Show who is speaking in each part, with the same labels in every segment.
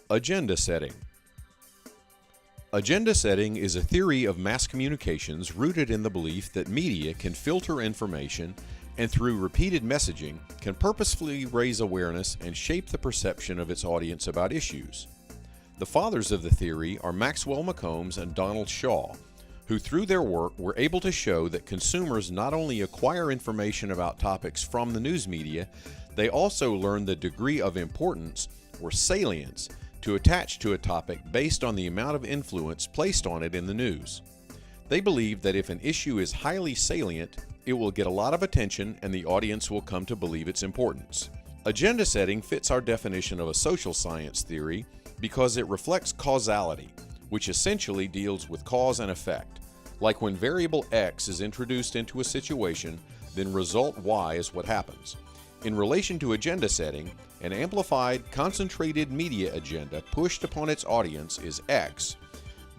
Speaker 1: Agenda setting. Agenda setting is a theory of mass communications rooted in the belief that media can filter information and through repeated messaging can purposefully raise awareness and shape the perception of its audience about issues. The fathers of the theory are Maxwell McCombs and Donald Shaw, who through their work were able to show that consumers not only acquire information about topics from the news media, they also learn the degree of importance or salience to attach to a topic based on the amount of influence placed on it in the news. They believe that if an issue is highly salient, it will get a lot of attention and the audience will come to believe its importance. Agenda setting fits our definition of a social science theory because it reflects causality, which essentially deals with cause and effect. Like when variable X is introduced into a situation, then result Y is what happens. In relation to agenda setting, an amplified, concentrated media agenda pushed upon its audience is X,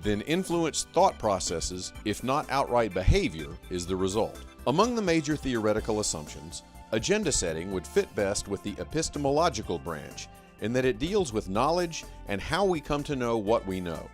Speaker 1: then influenced thought processes, if not outright behavior, is the result. Among the major theoretical assumptions, agenda setting would fit best with the epistemological branch in that it deals with knowledge and how we come to know what we know,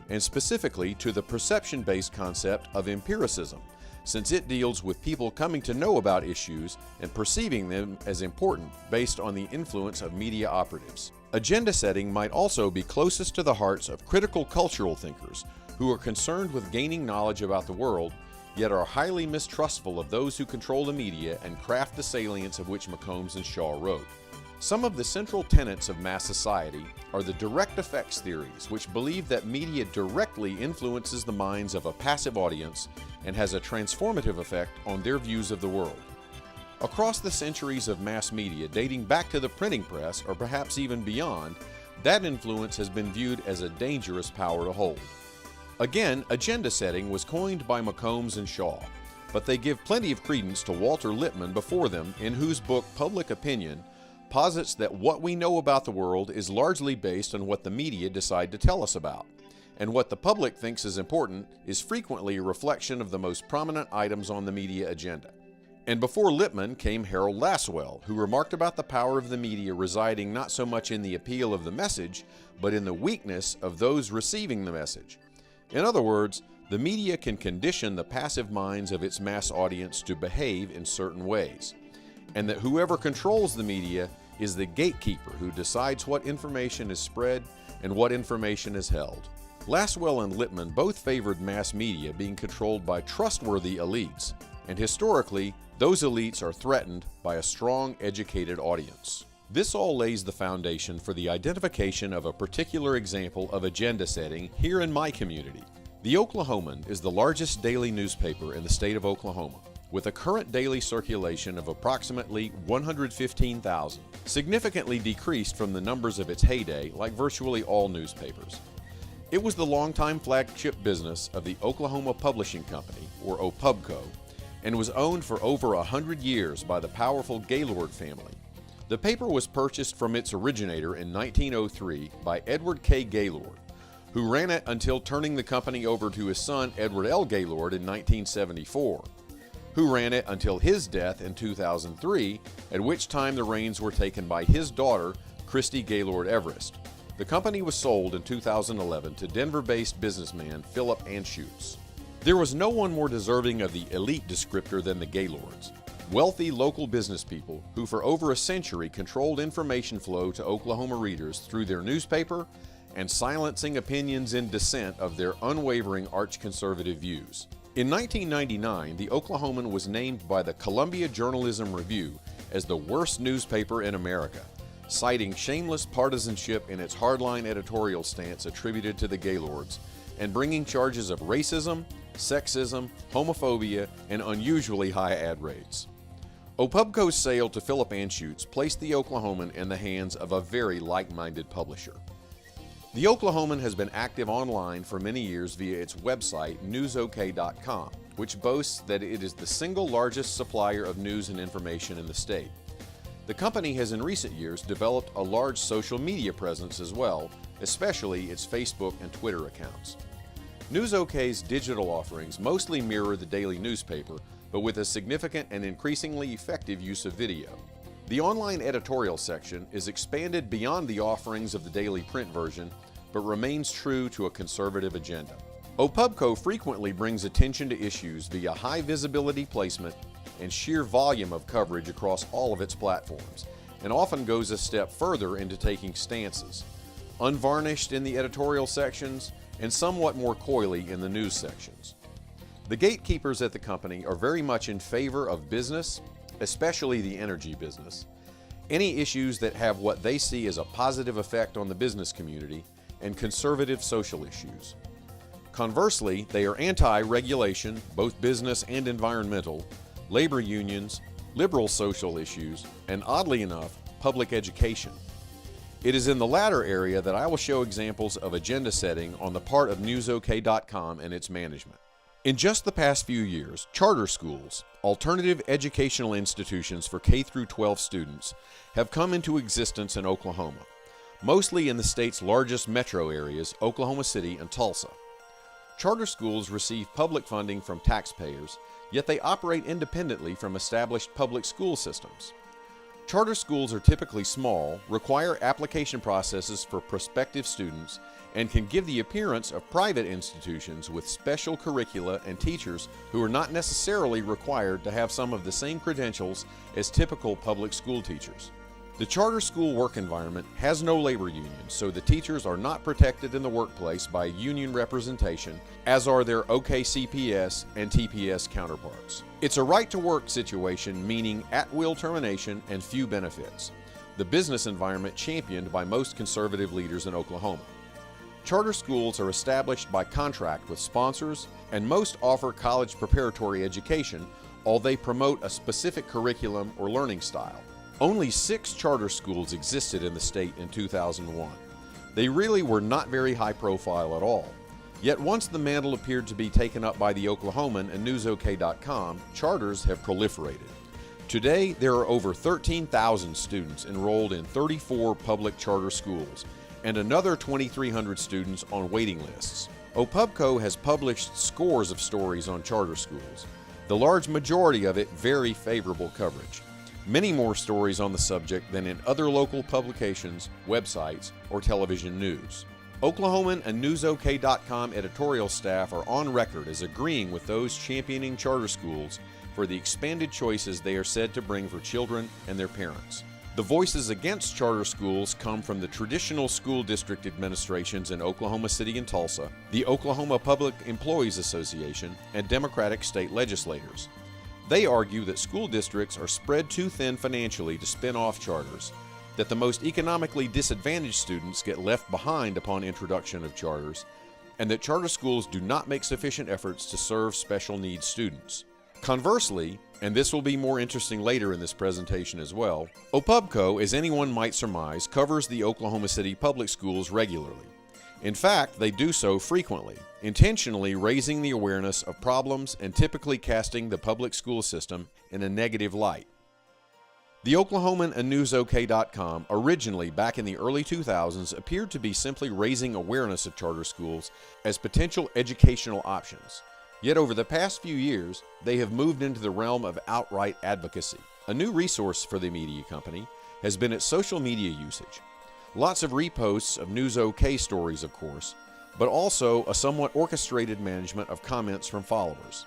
Speaker 1: and specifically to the perception-based concept of empiricism, since it deals with people coming to know about issues and perceiving them as important based on the influence of media operatives. Agenda setting might also be closest to the hearts of critical cultural thinkers who are concerned with gaining knowledge about the world, yet are highly mistrustful of those who control the media and craft the salience of which McCombs and Shaw wrote. Some of the central tenets of mass society are the direct effects theories, which believe that media directly influences the minds of a passive audience and has a transformative effect on their views of the world. Across the centuries of mass media dating back to the printing press, or perhaps even beyond, that influence has been viewed as a dangerous power to hold. Again, agenda setting was coined by McCombs and Shaw, but they give plenty of credence to Walter Lippmann before them, in whose book Public Opinion posits that what we know about the world is largely based on what the media decide to tell us about, and what the public thinks is important is frequently a reflection of the most prominent items on the media agenda. And before Lippmann came Harold Lasswell, who remarked about the power of the media residing not so much in the appeal of the message, but in the weakness of those receiving the message. In other words, the media can condition the passive minds of its mass audience to behave in certain ways, and that whoever controls the media is the gatekeeper who decides what information is spread and what information is held. Lasswell and Lippmann both favored mass media being controlled by trustworthy elites, and historically, those elites are threatened by a strong, educated audience. This all lays the foundation for the identification of a particular example of agenda setting here in my community. The Oklahoman is the largest daily newspaper in the state of Oklahoma, with a current daily circulation of approximately 115,000, significantly decreased from the numbers of its heyday like virtually all newspapers. It was the longtime flagship business of the Oklahoma Publishing Company, or OPUBCO, and was owned for over 100 years by the powerful Gaylord family. The paper was purchased from its originator in 1903 by Edward K. Gaylord, who ran it until turning the company over to his son Edward L. Gaylord in 1974. Who ran it until his death in 2003, at which time the reins were taken by his daughter, Christy Gaylord Everest. The company was sold in 2011 to Denver-based businessman Philip Anschutz. There was no one more deserving of the elite descriptor than the Gaylords, wealthy local business people who for over a century controlled information flow to Oklahoma readers through their newspaper and silencing opinions in dissent of their unwavering arch-conservative views. In 1999, the Oklahoman was named by the Columbia Journalism Review as the worst newspaper in America, citing shameless partisanship in its hardline editorial stance attributed to the Gaylords, and bringing charges of racism, sexism, homophobia, and unusually high ad rates. OPUBCO's sale to Philip Anschutz placed the Oklahoman in the hands of a very like-minded publisher. The Oklahoman has been active online for many years via its website, newsok.com, which boasts that it is the single largest supplier of news and information in the state. The company has in recent years developed a large social media presence as well, especially its Facebook and Twitter accounts. NewsOK's digital offerings mostly mirror the daily newspaper, but with a significant and increasingly effective use of video. The online editorial section is expanded beyond the offerings of the daily print version, but remains true to a conservative agenda. OPUBCO frequently brings attention to issues via high visibility placement and sheer volume of coverage across all of its platforms, and often goes a step further into taking stances, unvarnished in the editorial sections and somewhat more coyly in the news sections. The gatekeepers at the company are very much in favor of business, especially the energy business, any issues that have what they see as a positive effect on the business community, and conservative social issues. Conversely, they are anti-regulation, both business and environmental, labor unions, liberal social issues, and oddly enough, public education. It is in the latter area that I will show examples of agenda setting on the part of NewsOK.com and its management. In just the past few years, charter schools, alternative educational institutions for K-12 students, have come into existence in Oklahoma, mostly in the state's largest metro areas, Oklahoma City and Tulsa. Charter schools receive public funding from taxpayers, yet they operate independently from established public school systems. Charter schools are typically small, require application processes for prospective students, and can give the appearance of private institutions with special curricula and teachers who are not necessarily required to have some of the same credentials as typical public school teachers. The charter school work environment has no labor union, so the teachers are not protected in the workplace by union representation, as are their OKCPS and TPS counterparts. It's a right-to-work situation, meaning at-will termination and few benefits, the business environment championed by most conservative leaders in Oklahoma. Charter schools are established by contract with sponsors, and most offer college preparatory education, although they promote a specific curriculum or learning style. Only 6 charter schools existed in the state in 2001. They really were not very high profile at all. Yet once the mantle appeared to be taken up by the Oklahoman and NewsOK.com, charters have proliferated. Today, there are over 13,000 students enrolled in 34 public charter schools, and another 2,300 students on waiting lists. OPUBCO has published scores of stories on charter schools, the large majority of it very favorable coverage. Many more stories on the subject than in other local publications, websites, or television news. Oklahoman and NewsOK.com editorial staff are on record as agreeing with those championing charter schools for the expanded choices they are said to bring for children and their parents. The voices against charter schools come from the traditional school district administrations in Oklahoma City and Tulsa, the Oklahoma Public Employees Association, and Democratic state legislators. They argue that school districts are spread too thin financially to spin off charters, that the most economically disadvantaged students get left behind upon introduction of charters, and that charter schools do not make sufficient efforts to serve special needs students. Conversely, and this will be more interesting later in this presentation as well, OPUBCO, as anyone might surmise, covers the Oklahoma City public schools regularly. In fact, they do so frequently, intentionally raising the awareness of problems and typically casting the public school system in a negative light. The Oklahoman and NewsOK.com originally back in the early 2000s appeared to be simply raising awareness of charter schools as potential educational options. Yet over the past few years, they have moved into the realm of outright advocacy. A new resource for the media company has been its social media usage. Lots of reposts of NewsOK stories, of course, but also a somewhat orchestrated management of comments from followers.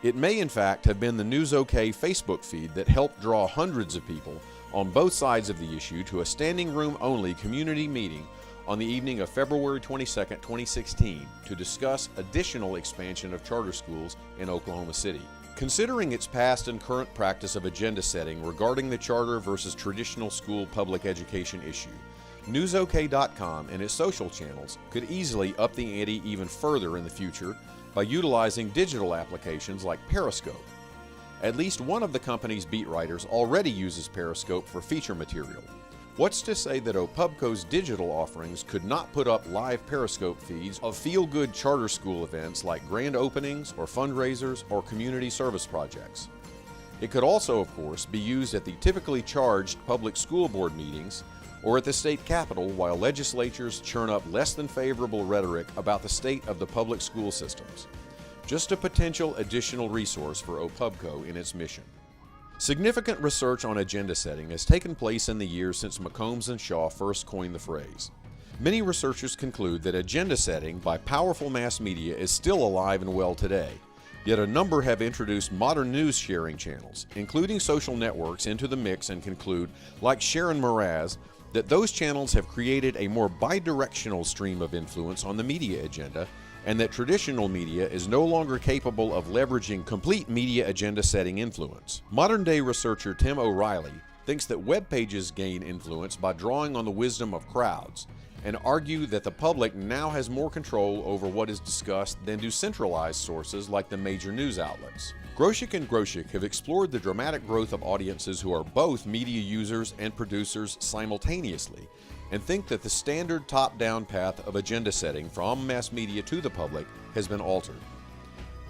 Speaker 1: It may in fact have been the NewsOK Facebook feed that helped draw hundreds of people on both sides of the issue to a standing room only community meeting on the evening of February 22, 2016 to discuss additional expansion of charter schools in Oklahoma City. Considering its past and current practice of agenda setting regarding the charter versus traditional school public education issue, NewsOK.com and its social channels could easily up the ante even further in the future by utilizing digital applications like Periscope. At least one of the company's beat writers already uses Periscope for feature material. What's to say that OPUBCO's digital offerings could not put up live Periscope feeds of feel-good charter school events like grand openings or fundraisers or community service projects? It could also, of course, be used at the typically charged public school board meetings or at the state capitol while legislatures churn up less than favorable rhetoric about the state of the public school systems. Just a potential additional resource for OPUBCO in its mission. Significant research on agenda setting has taken place in the years since McCombs and Shaw first coined the phrase. Many researchers conclude that agenda setting by powerful mass media is still alive and well today, yet a number have introduced modern news sharing channels, including social networks, into the mix and conclude, like Sharon Mraz, that those channels have created a more bidirectional stream of influence on the media agenda, and that traditional media is no longer capable of leveraging complete media agenda setting influence. Modern-day researcher Tim O'Reilly thinks that web pages gain influence by drawing on the wisdom of crowds, and argue that the public now has more control over what is discussed than do centralized sources like the major news outlets. Groshek and Groshek have explored the dramatic growth of audiences who are both media users and producers simultaneously, and think that the standard top-down path of agenda setting from mass media to the public has been altered.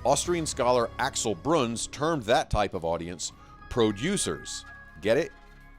Speaker 1: Austrian scholar Axel Bruns termed that type of audience producers. Get it?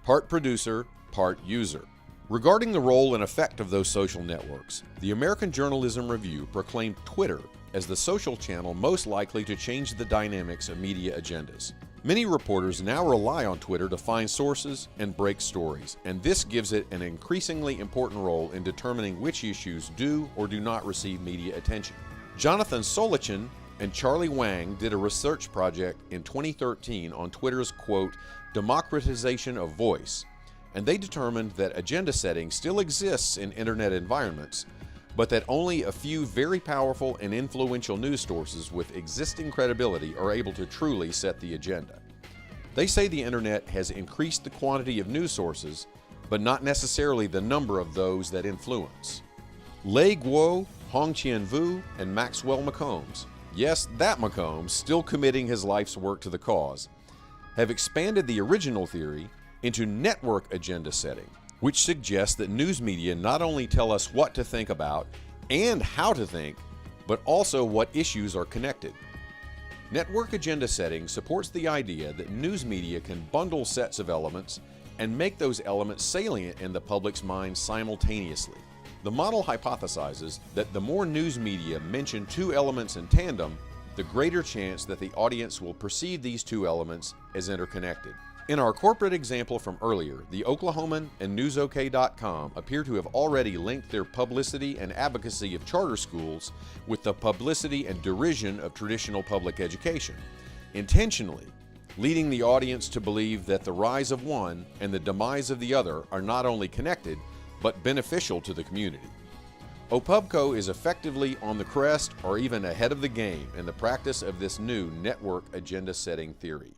Speaker 1: Part producer, part user. Regarding the role and effect of those social networks, the American Journalism Review proclaimed Twitter as the social channel most likely to change the dynamics of media agendas. Many reporters now rely on Twitter to find sources and break stories, and this gives it an increasingly important role in determining which issues do or do not receive media attention. Jonathan Solichin and Charlie Wang did a research project in 2013 on Twitter's, quote, democratization of voice, and they determined that agenda setting still exists in internet environments, but that only a few very powerful and influential news sources with existing credibility are able to truly set the agenda. They say the internet has increased the quantity of news sources, but not necessarily the number of those that influence. Lei Guo, Hong Chien-Vu, and Maxwell McCombs, yes, that McCombs, still committing his life's work to the cause, have expanded the original theory into network agenda setting, which suggests that news media not only tell us what to think about and how to think, but also what issues are connected. Network agenda setting supports the idea that news media can bundle sets of elements and make those elements salient in the public's mind simultaneously. The model hypothesizes that the more news media mention two elements in tandem, the greater chance that the audience will perceive these two elements as interconnected. In our corporate example from earlier, the Oklahoman and NewsOK.com appear to have already linked their publicity and advocacy of charter schools with the publicity and derision of traditional public education, intentionally leading the audience to believe that the rise of one and the demise of the other are not only connected, but beneficial to the community. OPUBCO is effectively on the crest or even ahead of the game in the practice of this new network agenda setting theory.